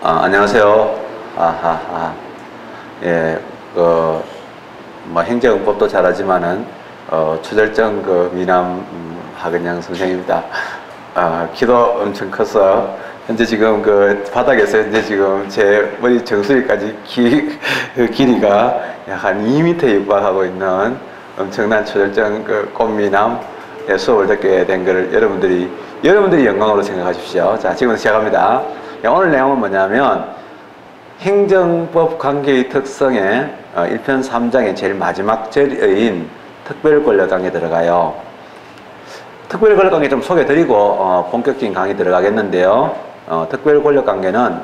안녕하세요. 예, 행정법도 잘하지만은, 초절정 미남, 하근양 선생입니다. 키도 엄청 컸어요. 현재 지금 바닥에서 현재 지금 제 머리 정수리까지 길이가 약 한 2m 육박하고 있는 엄청난 초절정 꽃미남 수업을 듣게 된 것을 여러분들이 영광으로 생각하십시오. 자, 지금 시작합니다. 오늘 내용은 뭐냐면 행정법 관계의 특성의 1편 3장의 제일 마지막 절인 특별권력 강의에 들어가요. 특별권력 관계 좀 소개해드리고 본격적인 강의 들어가겠는데요. 특별권력 관계는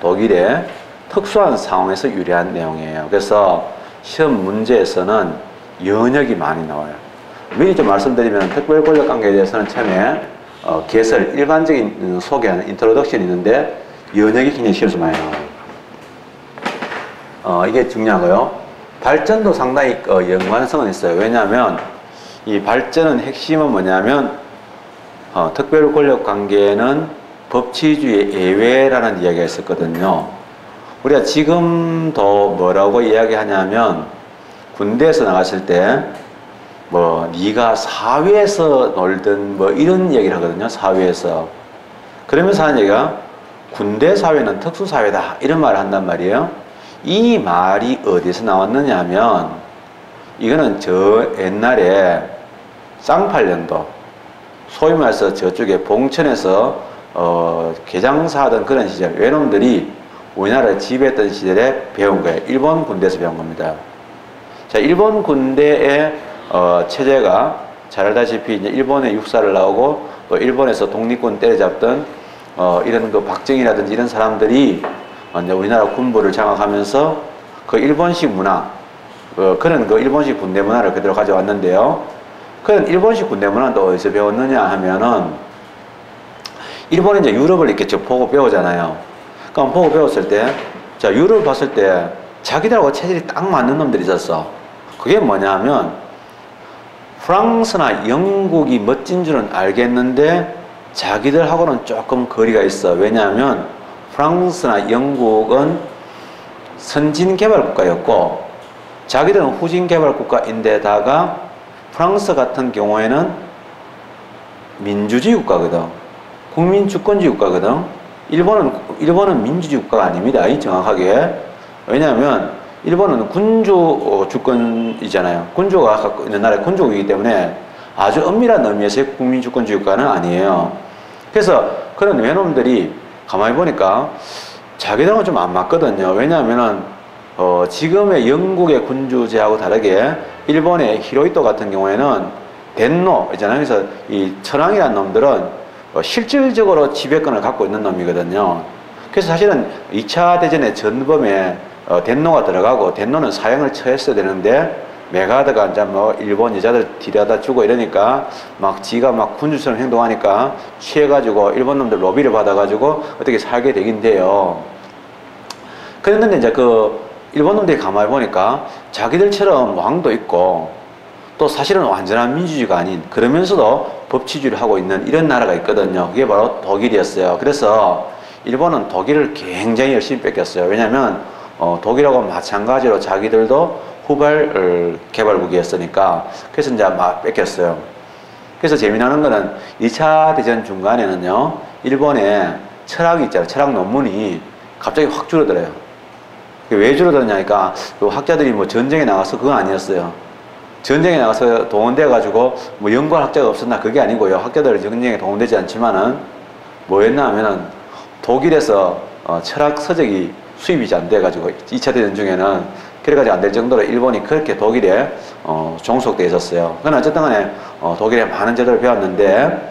독일의 특수한 상황에서 유래한 내용이에요. 그래서 시험 문제에서는 연역이 많이 나와요. 미리 좀 말씀드리면 특별권력 관계에 대해서는 처음에 개설, 일반적인 소개하는 인트로덕션이 있는데 연역이 굉장히 시험에서 많이 나와요. 이게 중요하고요. 발전도 상당히 연관성은 있어요. 왜냐하면 이 발전은 핵심은 뭐냐면 특별권력 관계는 법치주의 예외라는 이야기가 있었거든요. 우리가 지금도 뭐라고 이야기하냐면 군대에서 나갔을 때 네가 사회에서 놀든 이런 얘기를 하거든요. 사회에서. 그러면서 하는 얘기가 군대 사회는 특수사회다 이런 말을 한단 말이에요. 이 말이 어디서 나왔느냐 하면 이거는 저 옛날에 쌍팔년도 소위 말해서 저쪽에 봉천에서 개장사하던 그런 시절 외놈들이 우리나라를 지배했던 시절에 배운 거예요. 일본 군대에서 배운 겁니다. 자, 일본 군대의 체제가 잘 알다시피 이제 일본의 육사를 나오고 또 일본에서 독립군 때려잡던 이런 박정희라든지 이런 사람들이 이제 우리나라 군부를 장악하면서 그 일본식 문화, 그런 일본식 군대 문화를 그대로 가져왔는데요. 그런 일본식 군대 문화는 또 어디서 배웠느냐 하면은 일본이 이제 유럽을 이렇게 보고 배우잖아요. 그럼 보고 배웠을 때, 자, 유럽을 봤을 때 자기들하고 체질이 딱 맞는 놈들이 있었어. 그게 뭐냐 하면 프랑스나 영국이 멋진 줄은 알겠는데 자기들하고는 조금 거리가 있어. 왜냐하면 프랑스나 영국은 선진개발 국가였고 자기들은 후진개발 국가인데다가 프랑스 같은 경우에는 민주주의 국가거든. 국민주권주의 국가거든. 일본은 민주주의 국가가 아닙니다. 정확하게. 왜냐하면 일본은 군주 주권이잖아요. 군주가 갖고 있는 나라의 군주국이기 때문에 아주 엄밀한 의미에서의 국민주권주의 국가는 아니에요. 그래서 그런 외놈들이 가만히 보니까 자기들하고 좀 안 맞거든요. 왜냐하면은 지금의 영국의 군주제하고 다르게 일본의 히로히토 같은 경우에는 덴노 있잖아요. 그래서 이 천황이라는 놈들은 실질적으로 지배권을 갖고 있는 놈이거든요. 그래서 사실은 2차 대전의 전범에 덴노가 들어가고 덴노는 사형을 처했어야 되는데 메가드가 이제 일본 여자들 데려다 주고 이러니까 지가 군주처럼 행동하니까 취해가지고 일본 놈들 로비를 받아가지고 어떻게 살게 되긴 돼요. 그랬는데 이제 일본 놈들이 가만히 보니까 자기들처럼 왕도 있고 또 사실은 완전한 민주주의가 아닌 그러면서도 법치주의를 하고 있는 이런 나라가 있거든요. 그게 바로 독일이었어요. 그래서 일본은 독일을 굉장히 열심히 뺏겼어요. 왜냐하면 독일하고 마찬가지로 자기들도 후발 개발국이었으니까 그래서 이제 뺏겼어요. 그래서 재미나는 거는 2차 대전 중간에는요 일본의 철학이 있잖아요. 철학 논문이 갑자기 확 줄어들어요. 왜 줄어들었냐니까 학자들이 전쟁에 나가서 그건 아니었어요. 전쟁에 나가서 동원돼 가지고 연구할 학자가 없었나 그게 아니고요. 학자들 전쟁에 동원되지 않지만은 뭐였나 하면은 독일에서 철학 서적이 수입이 잘 안 돼 가지고 2차 대전 중에는 그래가지고 안 될 정도로 일본이 그렇게 독일에 종속돼 있었어요. 그러나 어쨌든 간에 독일에 많은 제도를 배웠는데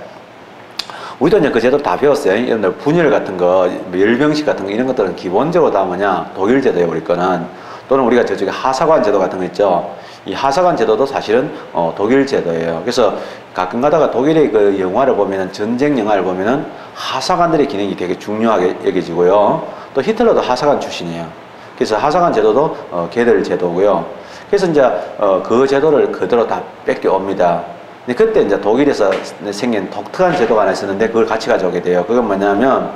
우리도 이제 그 제도를 다 배웠어요. 이런 분열 같은 거, 열병식 같은 거 이런 것들은 기본적으로 다 뭐냐 독일 제도예요. 우리 거는. 또는 우리가 저쪽에 하사관 제도 같은 거 있죠. 이 하사관 제도도 사실은 독일 제도예요. 그래서 가끔 가다가 독일의 그 영화를 보면은 전쟁 영화를 보면은 하사관들의 기능이 되게 중요하게 여겨지고요. 또 히틀러도 하사관 출신이에요. 그래서 하사관 제도도 걔들 제도고요. 그래서 이제 그 제도를 그대로 다 뺏겨옵니다. 근데 그때 이제 독일에서 생긴 독특한 제도가 하나 있었는데 그걸 같이 가져오게 돼요. 그건 뭐냐면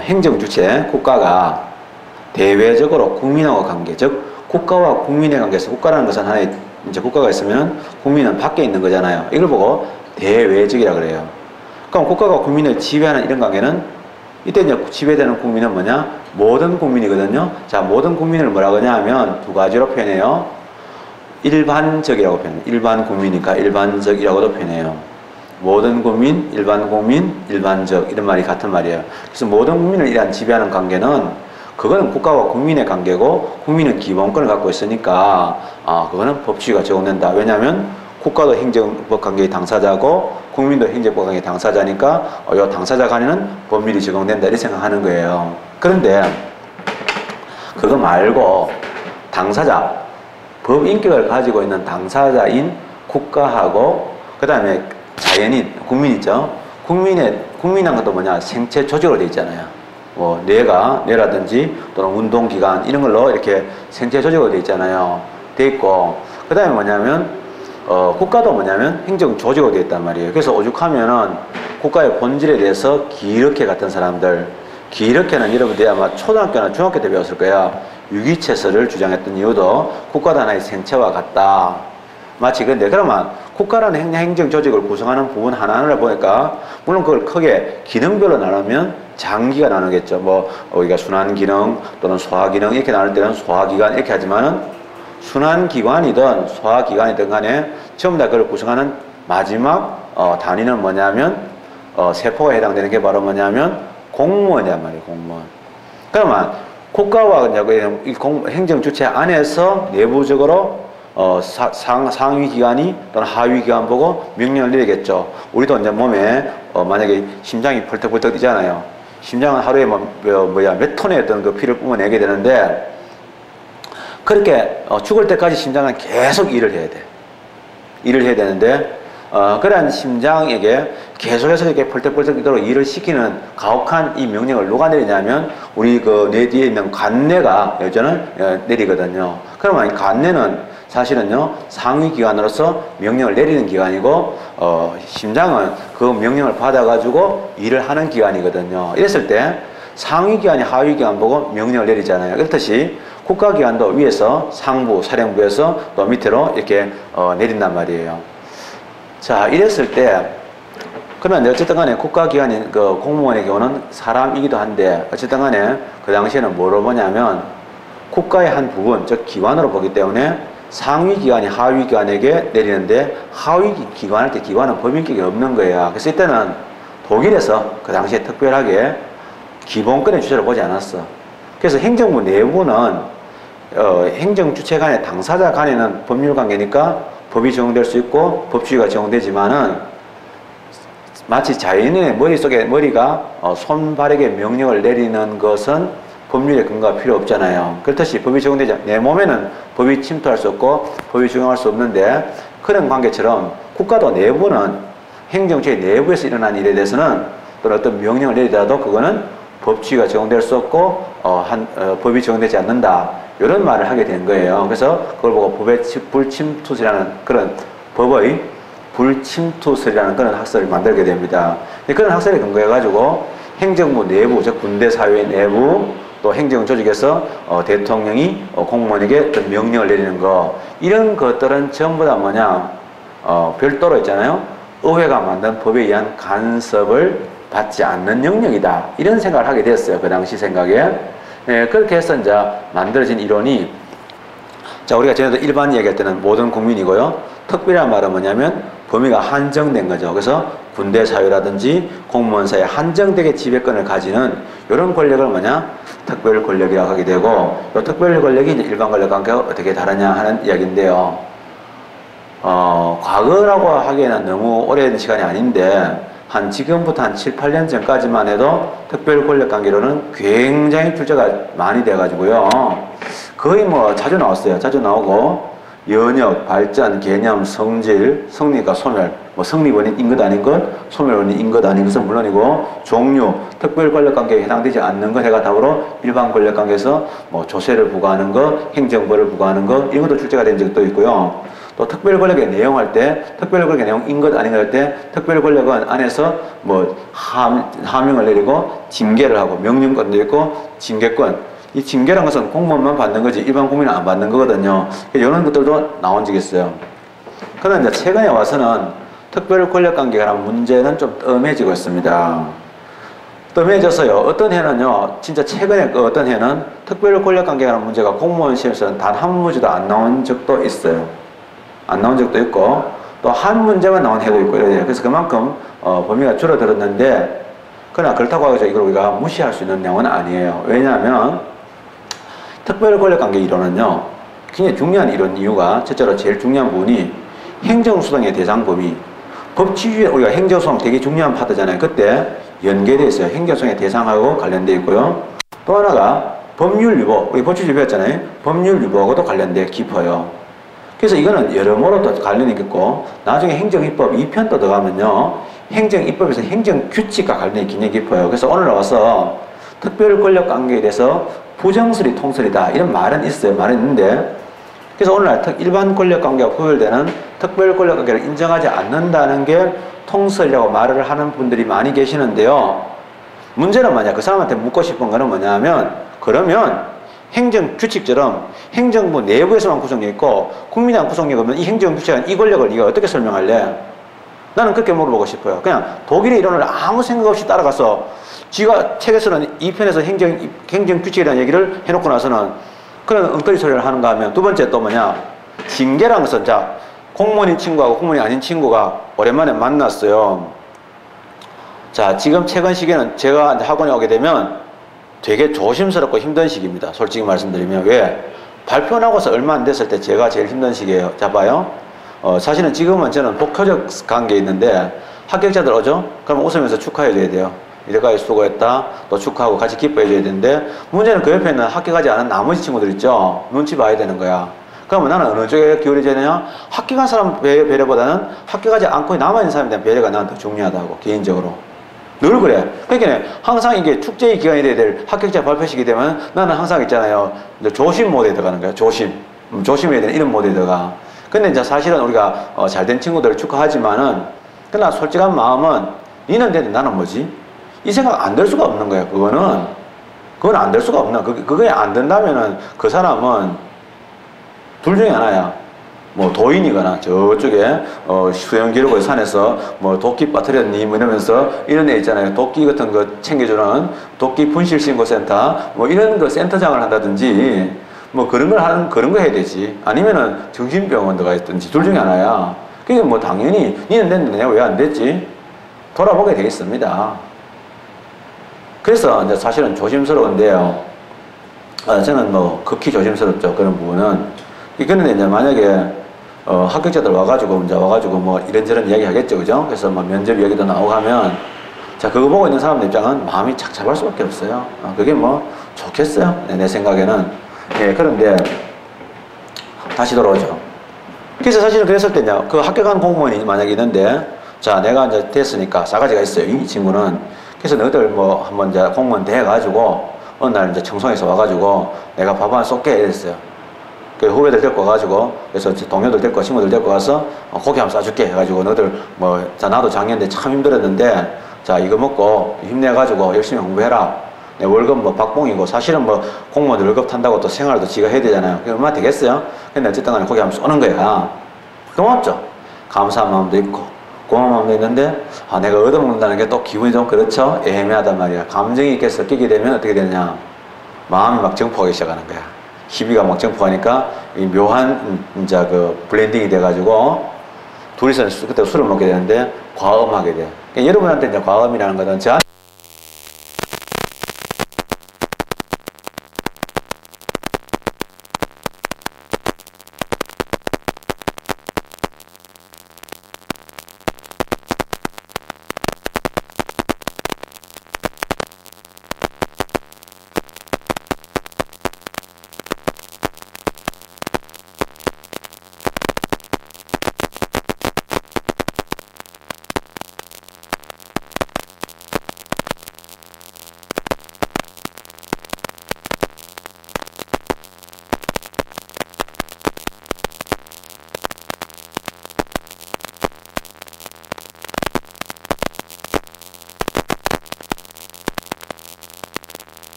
행정 주체 국가가 대외적으로 국민하고 관계, 즉 국가와 국민의 관계에서 국가라는 것은 하나의 이제 국가가 있으면 국민은 밖에 있는 거잖아요. 이걸 보고 대외적이라 그래요. 그럼 국가가 국민을 지배하는 이런 관계는 이때 이제 지배되는 국민은 뭐냐? 모든 국민이거든요. 자, 모든 국민을 뭐라고 하냐 하면 두 가지로 표현해요. 일반적이라고 표현해요. 일반 국민이니까 일반적이라고도 표현해요. 모든 국민, 일반적 이런 말이 같은 말이에요. 그래서 모든 국민을 이러한 지배하는 관계는 그거는 국가와 국민의 관계고 국민은 기본권을 갖고 있으니까 그거는 법치가 적용된다. 왜냐하면 국가도 행정법 관계의 당사자고 국민도 행정법 관계의 당사자니까 이 당사자 간에는 법률이 적용된다 이렇게 생각하는 거예요. 그런데 그거 말고 당사자, 법 인격을 가지고 있는 당사자인 국가하고 그 다음에 자연인, 국민 있죠? 국민한 것도 뭐냐? 생체 조직으로 되어 있잖아요. 뭐 뇌라든지 또는 운동기관 이런 걸로 이렇게 생체 조직으로 되어 있잖아요. 되어 있고 그 다음에 뭐냐면 국가도 뭐냐면 행정 조직으로 되어 있단 말이에요. 그래서 오죽하면은 국가의 본질에 대해서 기르케 같은 사람들, 기르케는 여러분들이 아마 초등학교나 중학교 때 배웠을 거예요. 유기체설을 주장했던 이유도 국가도 하나의 생체와 같다. 마치 근데 그러면 국가라는 행정 조직을 구성하는 부분 하나하나를 보니까 물론 그걸 크게 기능별로 나누면 장기가 나누겠죠. 뭐 우리가 순환기능 또는 소화기능 이렇게 나눌 때는 소화기관 이렇게 하지만은 순환기관이든 소화기관이든 간에 전부 다 그걸 구성하는 마지막 단위는 뭐냐면 세포가 해당되는 게 바로 뭐냐면 공무원이란 말이에요. 공무원. 그러면 국가와 이 행정 주체 안에서 내부적으로 상위 기관이 또는 하위 기관 보고 명령을 내리겠죠. 우리도 이제 몸에 만약에 심장이 펄떡펄떡 뛰잖아요. 심장은 하루에 몇 톤의 어떤 그 피를 뿜어내게 되는데 그렇게 죽을 때까지 심장은 계속 일을 해야 돼. 일을 해야 되는데 그러한 심장에게 계속해서 이렇게 펄떡펄떡 뛰도록 일을 시키는 가혹한 이 명령을 누가 내리냐면 우리 그 뇌 뒤에 있는 관내가 여전을 내리거든요. 그러면 이 관내는 사실은요 상위 기관으로서 명령을 내리는 기관이고 심장은 그 명령을 받아가지고 일을 하는 기관이거든요. 이랬을 때 상위 기관이 하위 기관 보고 명령을 내리잖아요. 그렇듯이 국가기관도 위에서 상부, 사령부에서 또 밑으로 이렇게 내린단 말이에요. 자, 이랬을 때 그러면 어쨌든 간에 국가기관인 그 공무원의 경우는 사람이기도 한데 어쨌든 간에 그 당시에는 뭐로 보냐면 국가의 한 부분, 즉 기관으로 보기 때문에 상위 기관이 하위 기관에게 내리는데 하위 기관할 때 기관은 법인격이 없는 거예요. 그래서 이때는 독일에서 그 당시에 특별하게 기본권의 주체를 보지 않았어. 그래서 행정부 내부는 행정 주체 간의 당사자 간에는 법률 관계니까 법이 적용될 수 있고 법주의가 적용되지만은 마치 자연인의 머리가 손발에게 명령을 내리는 것은 법률의 근거가 필요 없잖아요. 그렇듯이 법이 적용되지 내 몸에는 법이 침투할 수 없고 법이 적용할 수 없는데 그런 관계처럼 국가도 내부는 행정체 내부에서 일어난 일에 대해서는 또는 어떤 명령을 내리더라도 그거는 법치가 적용될 수 없고 법이 적용되지 않는다. 이런 말을 하게 된 거예요. 그래서 그걸 보고 법의 불침투설이라는 그런 법의 불침투설이라는 그런 학설을 만들게 됩니다. 그런 학설에 근거해가지고 행정부 내부, 즉 군대 사회 내부 또 행정조직에서 대통령이 공무원에게 어떤 명령을 내리는 거 이런 것들은 전부 다 뭐냐 별도로 있잖아요. 의회가 만든 법에 의한 간섭을 받지 않는 영역이다. 이런 생각을 하게 됐어요. 그 당시 생각에. 네, 그렇게 해서 이제 만들어진 이론이 자 우리가 전에도 일반 얘기할 때는 모든 국민이고요. 특별한 말은 뭐냐면 범위가 한정된 거죠. 그래서 군대 사회라든지 공무원 사회 한정되게 지배권을 가지는 이런 권력을 뭐냐 특별 권력이라고 하게 되고 이 특별 권력이 이제 일반 권력 관계가 어떻게 다르냐 하는 이야기인데요. 과거라고 하기에는 너무 오랜 시간이 아닌데 한 지금부터 한 7, 8년 전까지만 해도 특별 권력 관계로는 굉장히 출제가 많이 돼가지고요. 거의 뭐 자주 나왔어요. 자주 나오고 연역, 발전, 개념, 성질, 성리가 소멸, 뭐 성리원인인 것 아닌 것, 소멸원인인 것 아닌 것은 물론이고 종류, 특별 권력 관계에 해당되지 않는 것 해가 답으로 일반 권력 관계에서 뭐 조세를 부과하는 것, 행정벌을 부과하는 것 이런 것도 출제가 된 적도 있고요. 또 특별 권력의 내용 할 때, 특별 권력의 내용인 것 아닌 것 할 때, 특별 권력은 안에서 뭐 하명을 내리고 징계를 하고 명령권도 있고 징계권. 이 징계란 것은 공무원만 받는 거지 일반 국민은 안 받는 거거든요. 이런 것들도 나온 적이 있어요. 그런데 이제 최근에 와서는 특별 권력 관계라는 문제는 좀 뜸해지고 있습니다. 뜸해져서요. 어떤 해는요, 진짜 최근에 어떤 해는 특별 권력 관계라는 문제가 공무원 시험에서는 단 한 문제도 안 나온 적도 있어요. 안 나온 적도 있고, 또 한 문제만 나온 해도 있고, 이래요. 그래서 그만큼 범위가 줄어들었는데, 그러나 그렇다고 해서 이걸 우리가 무시할 수 있는 내용은 아니에요. 왜냐하면, 특별 권력 관계 이론은요, 굉장히 중요한 이론 이유가, 첫째로 제일 중요한 부분이 행정수당의 대상 범위, 법치주의, 우리가 행정소송 되게 중요한 파트잖아요. 그때 연계되어 있어요. 행정소송의 대상하고 관련되어 있고요. 또 하나가 법률유보, 우리 법치주의 배웠잖아요. 법률유보하고도 관련되어 깊어요. 그래서 이거는 여러모로 또 관련이 있고, 나중에 행정입법 2편 또 들어가면요, 행정입법에서 행정규칙과 관련이 굉장히 깊어요. 그래서 오늘 나와서 특별권력관계에 대해서 부정설이 통설이다 이런 말은 있어요. 말은 있는데, 그래서 오늘날 일반 권력관계가 구별되는 특별권력관계를 인정하지 않는다는 게 통설이라고 말을 하는 분들이 많이 계시는데요. 문제는 뭐냐, 그 사람한테 묻고 싶은 거는 뭐냐면, 그러면 행정규칙처럼 행정부 내부에서만 구성되어 있고 국민이 안 구성되어 있으면 이 행정규칙은 이 권력을 네가 어떻게 설명할래? 나는 그렇게 물어보고 싶어요. 그냥 독일의 이론을 아무 생각 없이 따라가서 지가 책에서는 2편에서 행정규칙이라는 얘기를 해놓고 나서는 그런 엉터리 소리를 하는가 하면, 두 번째 또 뭐냐, 징계라는 것은, 자, 공무원인 친구하고 공무원이 아닌 친구가 오랜만에 만났어요. 자, 지금 최근 시기에는 제가 학원에 오게 되면 되게 조심스럽고 힘든 시기입니다. 솔직히 말씀드리면. 왜? 발표 나고서 얼마 안 됐을 때 제가 제일 힘든 시기예요. 자, 봐요. 사실은 지금은 저는 복효적 관계에 있는데 합격자들 오죠? 그럼 웃으면서 축하해줘야 돼요. 이래까지 수고했다. 또 축하하고 같이 기뻐해줘야 되는데, 문제는 그 옆에는 합격하지 않은 나머지 친구들 있죠? 눈치 봐야 되는 거야. 그러면 나는 어느 쪽에 기울여져야 되냐? 합격한 사람 배려보다는 합격하지 않고 남아있는 사람에 대한 배려가 나는 더 중요하다고, 개인적으로. 늘 그래. 그러니까 항상 이게 축제의 기간이 돼야 될 합격자 발표식이 되면 나는 항상 있잖아요. 조심 모드에 들어가는 거야. 조심. 조심해야 되는 이런 모드에 들어가. 근데 이제 사실은 우리가 잘된 친구들을 축하하지만은, 그러나 솔직한 마음은 니는 되는데 나는 뭐지? 이 생각 안 될 수가 없는 거야. 그건 안 될 수가 없나. 그게 안 된다면은 그 사람은 둘 중에 하나야. 뭐 도인이거나 저쪽에 수영기록의 산에서 뭐 도끼 빠뜨렸니 뭐 이러면서 이런 애 있잖아요. 도끼 같은 거 챙겨주는 도끼 분실신고센터 뭐 이런 거 센터장을 한다든지 뭐 그런 거 해야 되지. 아니면은 정신병원 들어가 있든지 둘 중에 하나야. 그게 뭐 당연히 니는 됐는데 내가 왜 안 됐지? 돌아보게 돼 있습니다. 그래서 이제 사실은 조심스러운데요. 저는 뭐 극히 조심스럽죠. 그런 부분은. 이거는 이제 만약에 합격자들 와가지고 뭐 이런저런 이야기 하겠죠, 그죠? 그래서 뭐 면접 이야기도 나오고 하면, 자, 그거 보고 있는 사람들 입장은 마음이 착잡할 수밖에 없어요. 그게 뭐 좋겠어요, 내 생각에는. 예, 그런데 다시 돌아오죠. 그래서 사실은 그랬을 때냐, 그 합격한 공무원이 만약에 있는데, 자, 내가 이제 됐으니까 싸가지가 있어요, 이 친구는. 그래서 너희들 뭐 한번 이제 공무원 돼가지고 어느 날 이제 청송에서 와가지고 내가 밥 하나 쏠게 이랬어요. 그 후배들 데리고 와가지고, 그래서 동료들 데리고 친구들 데리고 와서 고기 한번 싸줄게 해가지고 너희들 뭐, 자, 나도 작년 때 참 힘들었는데, 자, 이거 먹고 힘내가지고 열심히 공부해라. 내 월급 뭐 박봉이고, 사실은 뭐 공무원들 월급 탄다고 또 생활도 지가 해야 되잖아요. 그게 얼마 되겠어요? 근데 어쨌든 간에 고기 한번 쏘는 거야. 고맙죠? 감사한 마음도 있고 고마운 마음도 있는데, 내가 얻어먹는다는 게 또 기분이 좀 그렇죠? 애매하단 말이야. 감정이 이렇게 섞이게 되면 어떻게 되느냐, 마음이 막 증폭하기 시작하는 거야. 희비가 막 증폭하니까 이 묘한 이제 그 블렌딩이 돼가지고 둘이서 그때 술을 먹게 되는데 과음하게 돼. 그러니까 여러분한테 이제 과음이라는 것은 저